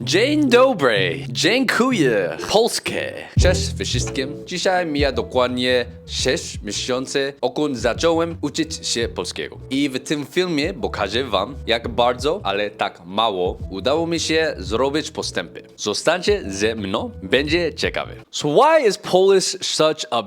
Dzień dobry, dziękuję, polskie. Cześć wszystkim. Dzisiaj mija dokładnie 6 miesięcy, odkąd zacząłem uczyć się polskiego. I w tym filmie pokażę wam, jak bardzo, ale tak mało, udało mi się zrobić postępy. Zostańcie ze mną, będzie ciekawe. So why is Polish such a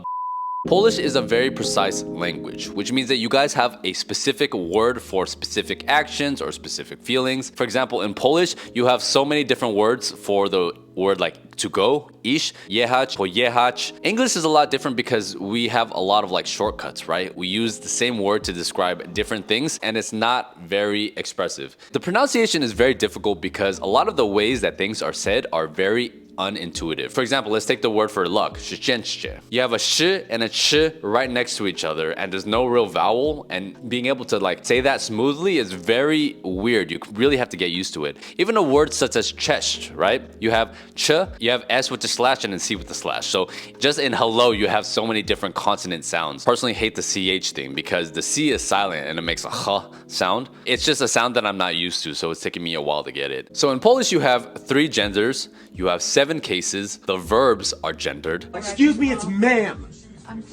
Polish is a very precise language, which means that you guys have a specific word for specific actions or specific feelings. For example, in Polish, you have so many different words for the word like to go, iść, jechać, pojechać. English is a lot different because we have a lot of like shortcuts, right? We use the same word to describe different things and it's not very expressive. The pronunciation is very difficult because a lot of the ways that things are said are very unintuitive. For example, let's take the word for luck, szczęście. You have a sh and a ch right next to each other and there's no real vowel, and being able to like say that smoothly is very weird. You really have to get used to it. Even a word such as chest, right? You have ch, you have s with the slash and then c with the slash. So just in hello, you have so many different consonant sounds. Personally hate the ch thing because the c is silent and it makes a h sound. It's just a sound that I'm not used to, so it's taking me a while to get it. So in Polish, you have 3 genders, you have 7 cases, the verbs are gendered. Excuse me, it's ma'am.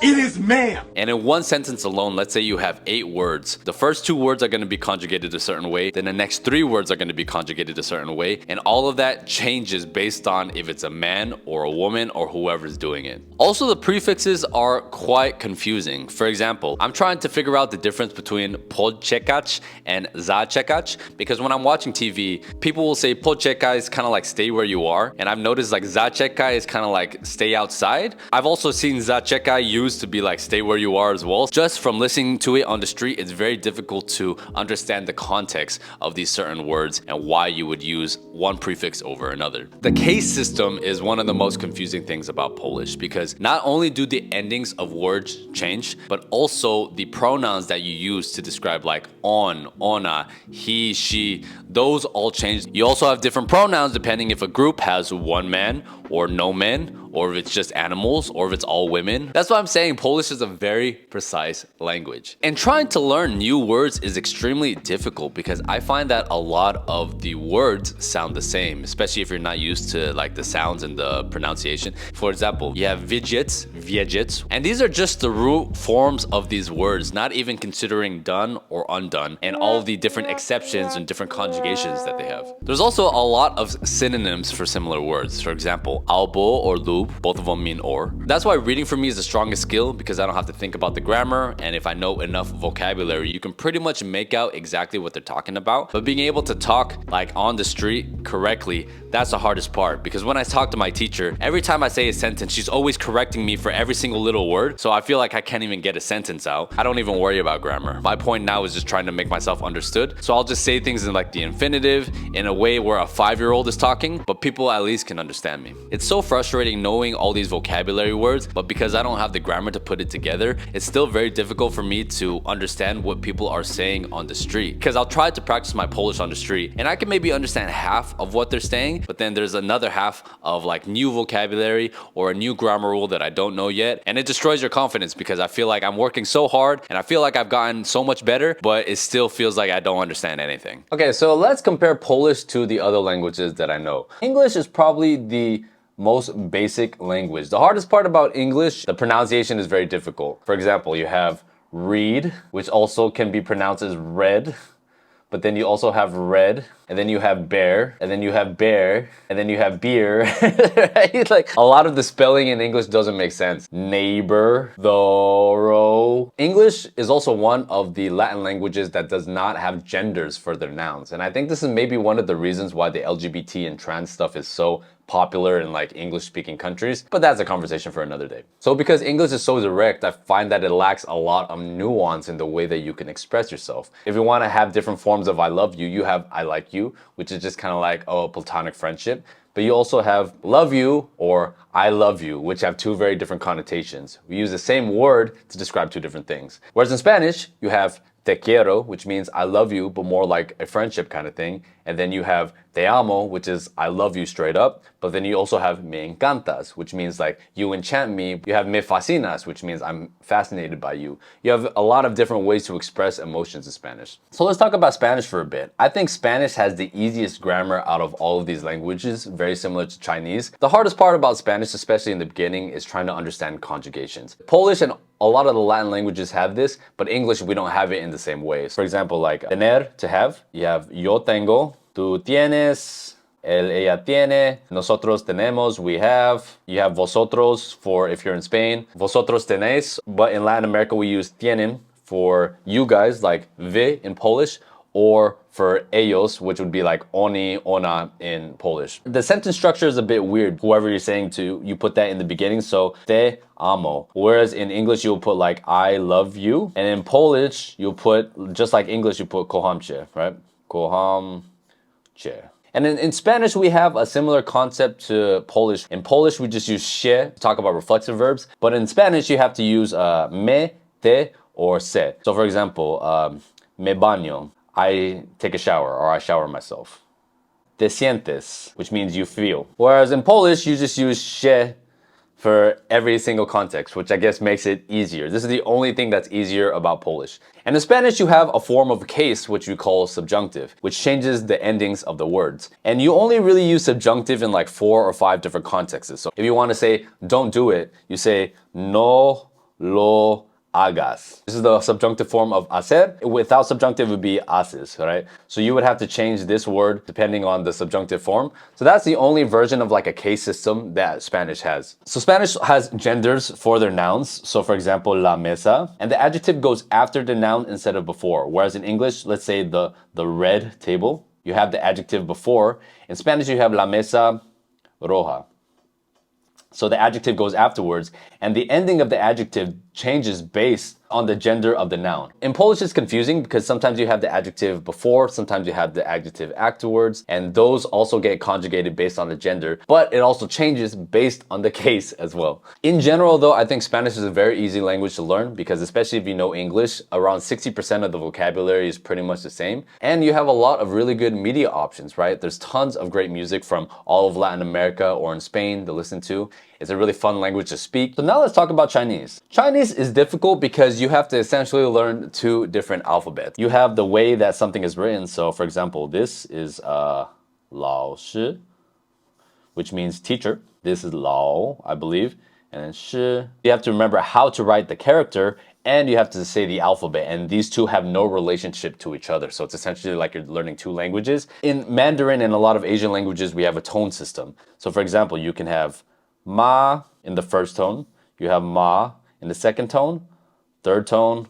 It is ma'am. And in one sentence alone, let's say you have 8 words. The first 2 words are going to be conjugated a certain way. Then the next 3 words are going to be conjugated a certain way. And all of that changes based on if it's a man or a woman or whoever's doing it. Also, the prefixes are quite confusing. For example, I'm trying to figure out the difference between poczekać and zaczekać, because when I'm watching TV, people will say poczekaj is kind of like stay where you are. And I've noticed like zaczekaj is kind of like stay outside. I've also seen zaczekaj used to be like stay where you are as well. Just from listening to it on the street, it's very difficult to understand the context of these certain words and why you would use one prefix over another. The case system is one of the most confusing things about Polish because not only do the endings of words change, but also the pronouns that you use to describe like on, ona, he, she, those all change. You also have different pronouns depending if a group has one man or no men, or if it's just animals, or if it's all women. That's why I'm saying Polish is a very precise language. And trying to learn new words is extremely difficult because I find that a lot of the words sound the same, especially if you're not used to like the sounds and the pronunciation. For example, you have wiedzieć, wiedzieć, and these are just the root forms of these words, not even considering done or undone, and all of the different exceptions and different conjugations that they have. There's also a lot of synonyms for similar words. For example, albo or lube, both of them mean or. That's why reading for me is the strongest skill because I don't have to think about the grammar, and if I know enough vocabulary, you can pretty much make out exactly what they're talking about. But being able to talk like on the street correctly, that's the hardest part, because when I talk to my teacher, every time I say a sentence, she's always correcting me for every single little word, so I feel like I can't even get a sentence out. I don't even worry about grammar. My point now is just trying to make myself understood, so I'll just say things in like the infinitive in a way where a 5-year-old is talking, but people at least can understand me. It's so frustrating knowing all these vocabulary words, but because I don't have the grammar to put it together, it's still very difficult for me to understand what people are saying on the street. Because I'll try to practice my Polish on the street, and I can maybe understand half of what they're saying, but then there's another half of like new vocabulary or a new grammar rule that I don't know yet, and it destroys your confidence because I feel like I'm working so hard and I feel like I've gotten so much better, but it still feels like I don't understand anything. Okay, so let's compare Polish to the other languages that I know. English is probably the most basic language. The hardest part about English, the pronunciation is very difficult. For example, you have read, which also can be pronounced as red, but then you also have red, and then you have bear, and then you have bear, and then you have beer. Right? Like a lot of the spelling in English doesn't make sense. Neighbor, thorough. English is also one of the Latin languages that does not have genders for their nouns. And I think this is maybe one of the reasons why the LGBT and trans stuff is so popular in like English speaking countries, but that's a conversation for another day. So because English is so direct, I find that it lacks a lot of nuance in the way that you can express yourself. If you want to have different forms of I love you, you have I like you, which is just kind of like, oh, a platonic friendship. But you also have love you or I love you, which have 2 very different connotations. We use the same word to describe 2 different things. Whereas in Spanish, you have te quiero, which means I love you, but more like a friendship kind of thing. and then you have te amo, which is I love you straight up, but then you also have me encantas, which means like you enchant me. You have me fascinas, which means I'm fascinated by you. You have a lot of different ways to express emotions in Spanish. So let's talk about Spanish for a bit. I think Spanish has the easiest grammar out of all of these languages, very similar to Chinese. The hardest part about Spanish, especially in the beginning, is trying to understand conjugations. Polish and a lot of the Latin languages have this, but English, we don't have it in the same way. For example, like tener, to have, you have yo tengo, tú tienes, ella tiene, nosotros tenemos, we have. You have vosotros for if you're in Spain. Vosotros tenéis, but in Latin America we use tienen for you guys, like wy in Polish, or for ellos, which would be like oni, ona in Polish. The sentence structure is a bit weird. Whoever you're saying to, you put that in the beginning, so te amo. Whereas in English, you'll put like I love you. And in Polish, you'll put, just like English, you put kocham cię, right? Kocham cię. And in Spanish, we have a similar concept to Polish. In Polish, we just use się to talk about reflexive verbs. But in Spanish, you have to use me, te, or se. So for example, me baño, I take a shower or I shower myself. Te sientes, which means you feel. Whereas in Polish, you just use się for every single context, which I guess makes it easier. This is the only thing that's easier about Polish. And in Spanish, you have a form of case, which we call subjunctive, which changes the endings of the words. And you only really use subjunctive in like 4 or 5 different contexts. So if you want to say, don't do it, you say, no lo hagas. This is the subjunctive form of hacer. Without subjunctive, it would be haces, right? So you would have to change this word depending on the subjunctive form. So that's the only version of like a case system that Spanish has. So Spanish has genders for their nouns. So for example, la mesa, and the adjective goes after the noun instead of before. Whereas in English, let's say the red table, you have the adjective before. In Spanish, you have la mesa roja. So the adjective goes afterwards, and the ending of the adjective changes based on the gender of the noun. In Polish, it's confusing because sometimes you have the adjective before, sometimes you have the adjective afterwards, and those also get conjugated based on the gender, but it also changes based on the case as well. In general, though, I think Spanish is a very easy language to learn because especially if you know English, around 60% of the vocabulary is pretty much the same. And you have a lot of really good media options, right? There's tons of great music from all of Latin America or in Spain to listen to. It's a really fun language to speak. So now let's talk about Chinese. Chinese is difficult because you have to essentially learn 2 different alphabets. You have the way that something is written. So for example, this is 老师, which means teacher. This is 老, I believe. And then 师. You have to remember how to write the character and you have to say the alphabet. And these 2 have no relationship to each other. So it's essentially like you're learning 2 languages. In Mandarin and a lot of Asian languages, we have a tone system. So for example, you can have ma in the first tone, you have ma in the second tone, third tone,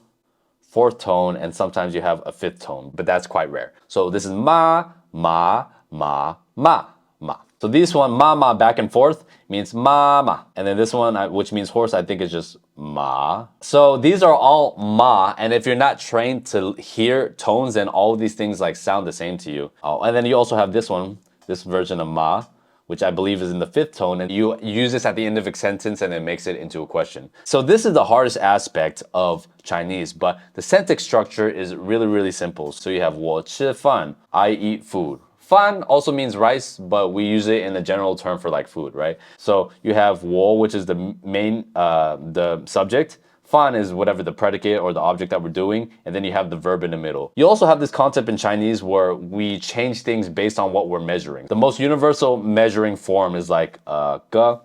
fourth tone, and sometimes you have a 5th tone, but that's quite rare. So this is ma, ma, ma, ma, ma. So this one, ma, ma, back and forth, means mama. And then this one, which means horse, I think is just ma. So these are all ma, and if you're not trained to hear tones, then all of these things like sound the same to you. Oh, and then you also have this one, this version of ma, which I believe is in the 5th tone, and you use this at the end of a sentence and it makes it into a question. So this is the hardest aspect of Chinese, but the sentence structure is really, really simple. So you have 我吃饭, I eat food. Fan also means rice, but we use it in a general term for like food, right? So you have 我, which is the main, the subject. Fan is whatever the predicate or the object that we're doing, and then you have the verb in the middle. You also have this concept in Chinese where we change things based on what we're measuring. The most universal measuring form is like 个,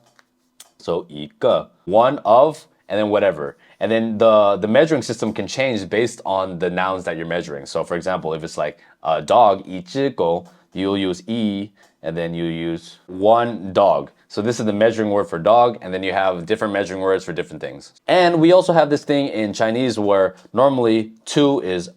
so 一个, one of, and then whatever. And then the measuring system can change based on the nouns that you're measuring. So for example, if it's like a dog, 一只狗, you'll use 一, and then you use one dog. So this is the measuring word for dog, and then you have different measuring words for different things. And we also have this thing in Chinese where normally 2 is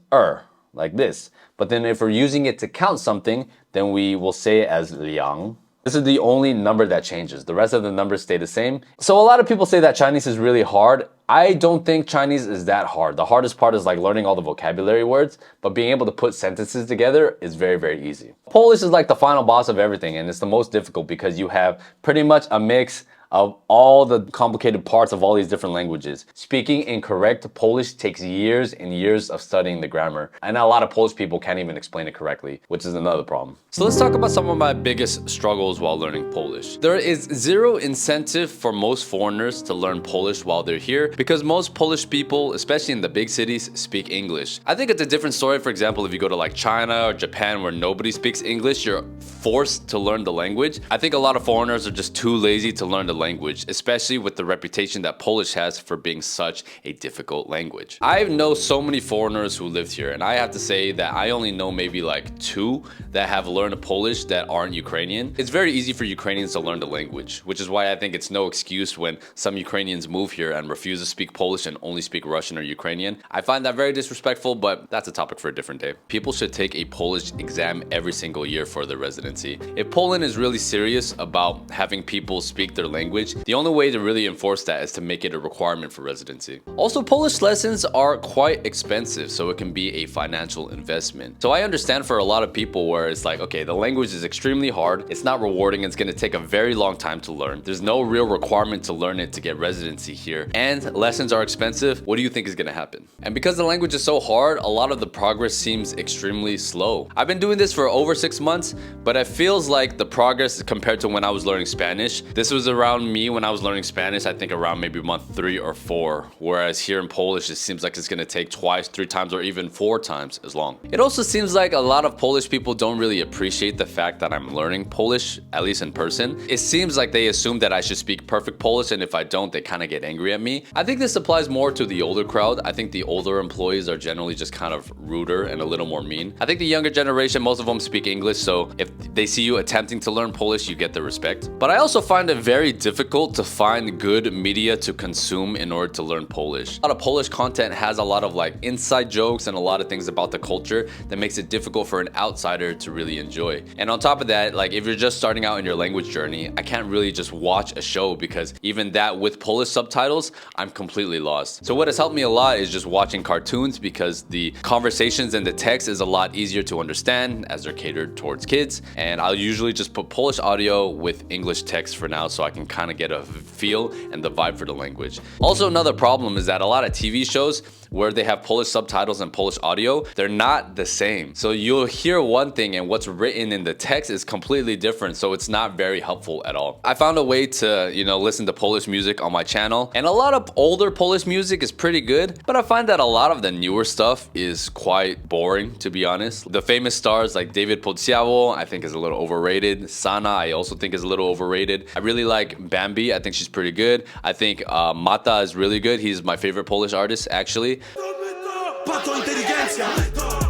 like this. But then if we're using it to count something, then we will say it as 两. This is the only number that changes. The rest of the numbers stay the same. So a lot of people say that Chinese is really hard. I don't think Chinese is that hard. The hardest part is like learning all the vocabulary words, but being able to put sentences together is very, very easy. Polish is like the final boss of everything, and it's the most difficult because you have pretty much a mix of all the complicated parts of all these different languages. Speaking in correct Polish takes years and years of studying the grammar, and a lot of Polish people can't even explain it correctly, which is another problem. So let's talk about some of my biggest struggles while learning Polish. There is zero incentive for most foreigners to learn Polish while they're here because most Polish people, especially in the big cities, speak English. I think it's a different story, for example, if you go to like China or Japan where nobody speaks English, you're forced to learn the language. I think a lot of foreigners are just too lazy to learn the language, especially with the reputation that Polish has for being such a difficult language. I know so many foreigners who lived here, and I have to say that I only know maybe like 2 that have learned Polish that aren't Ukrainian. It's very easy for Ukrainians to learn the language, which is why I think it's no excuse when some Ukrainians move here and refuse to speak Polish and only speak Russian or Ukrainian. I find that very disrespectful, but that's a topic for a different day. People should take a Polish exam every single year for their residency. If Poland is really serious about having people speak their language, the only way to really enforce that is to make it a requirement for residency. Also, Polish lessons are quite expensive, so it can be a financial investment. So I understand for a lot of people where it's like, okay, the language is extremely hard, it's not rewarding, it's gonna take a very long time to learn. There's no real requirement to learn it to get residency here, and lessons are expensive. What do you think is gonna happen? And because the language is so hard, a lot of the progress seems extremely slow. I've been doing this for over 6 months, but it feels like the progress compared to when I was learning Spanish. This was around me when I was learning Spanish, I think around maybe month 3 or 4, whereas here in Polish, it seems like it's gonna take twice, 3 times, or even 4 times as long. It also seems like a lot of Polish people don't really appreciate the fact that I'm learning Polish, at least in person. It seems like they assume that I should speak perfect Polish, and if I don't, they kind of get angry at me. I think this applies more to the older crowd. I think the older employees are generally just kind of ruder and a little more mean. I think the younger generation, most of them speak English, so if they see you attempting to learn Polish, you get the respect. But I also find it very difficult to find good media to consume in order to learn Polish. A lot of Polish content has a lot of like inside jokes and a lot of things about the culture that makes it difficult for an outsider to really enjoy. And on top of that, like if you're just starting out in your language journey, I can't really just watch a show because even that with Polish subtitles, I'm completely lost. So what has helped me a lot is just watching cartoons because the conversations and the text is a lot easier to understand as they're catered towards kids. And I'll usually just put Polish audio with English text for now so I can kind of get a feel and the vibe for the language. Also, another problem is that a lot of TV shows where they have Polish subtitles and Polish audio, they're not the same. So you'll hear one thing and what's written in the text is completely different, so it's not very helpful at all. I found a way to, listen to Polish music on my channel, and a lot of older Polish music is pretty good, but I find that a lot of the newer stuff is quite boring, to be honest. The famous stars like David Podsiadło, I think is a little overrated. Sana, I also think is a little overrated. I really like Bambi, I think she's pretty good. I think Mata is really good. He's my favorite Polish artist, actually.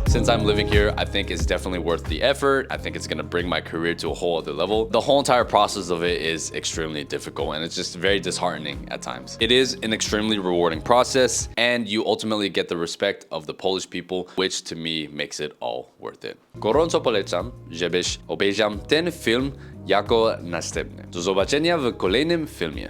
Since I'm living here, I think it's definitely worth the effort. I think it's gonna bring my career to a whole other level. The whole entire process of it is extremely difficult and it's just very disheartening at times. It is an extremely rewarding process and you ultimately get the respect of the Polish people, which to me makes it all worth it. Gorąco polecam, żebyś obejrzał ten film jako następny. Do zobaczenia w kolejnym filmie.